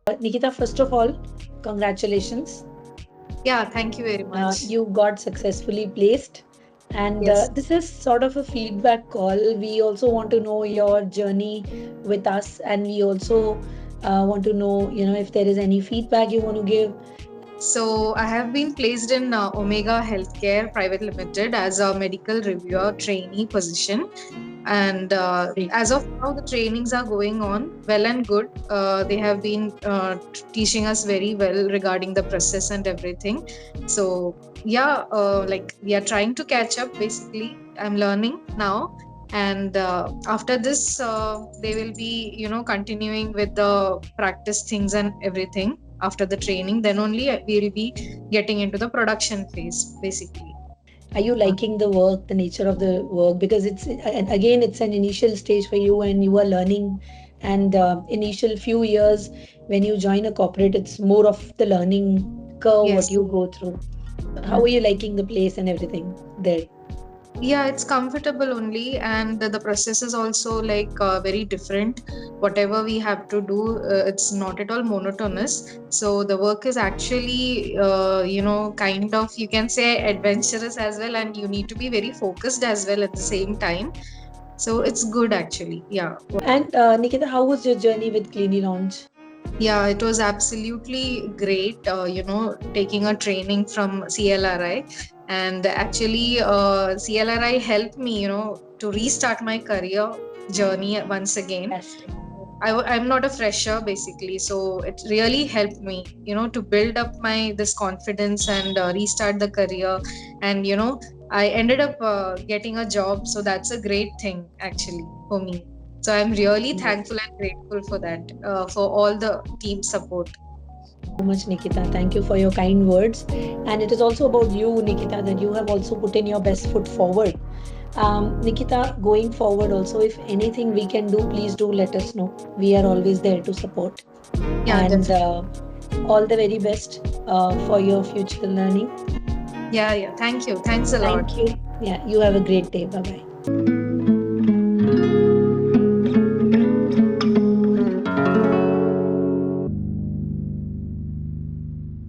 Nikita, first of all, congratulations. Yeah, thank you very much. You got successfully placed. And Yes. this is sort of a feedback call. We also want to know your journey with us, and we also want to know, if there is any feedback you want to give. So I have been placed in Omega Healthcare Private Limited as a medical reviewer trainee position. And Great. as of now, the trainings are going on well and good. They have been teaching us very well regarding the process and everything. So yeah, like we are trying to catch up. Basically, I'm learning now, and after this, they will be continuing with the practice things and everything. After the training, then only we'll be getting into the production phase, basically. Are you liking the work, the nature of the work? Because and again, it's an initial stage for you and you are learning. And initial few years when you join a corporate, it's more of the learning curve what Yes. you go through. How are Mhm. you liking the place and everything there? Yeah, it's comfortable only, and the process is also like very different. Whatever we have to do, it's not at all monotonous. So the work is actually, kind of, you can say, adventurous as well, and you need to be very focused as well at the same time. So it's good actually. Yeah. And Nikita, how was your journey with Clinilaunch? Yeah, it was absolutely great, taking a training from CLRI. And actually, CLRI helped me, to restart my career journey once again. Fantastic. I'm not a fresher basically, so it really helped me, to build up my this confidence and restart the career. And I ended up getting a job, so that's a great thing actually for me. So I'm really thankful and grateful for that, for all the team support. So much, Nikita. Thank you for your kind words. And it is also about you, Nikita, that you have also put in your best foot forward. Nikita, going forward, also, if anything we can do, please do let us know. We are always there to support. Yeah, And definitely. all the very best for your future learning. Yeah, yeah. Thank you. Thanks a lot. Thank you. Yeah, you have a great day. Bye bye.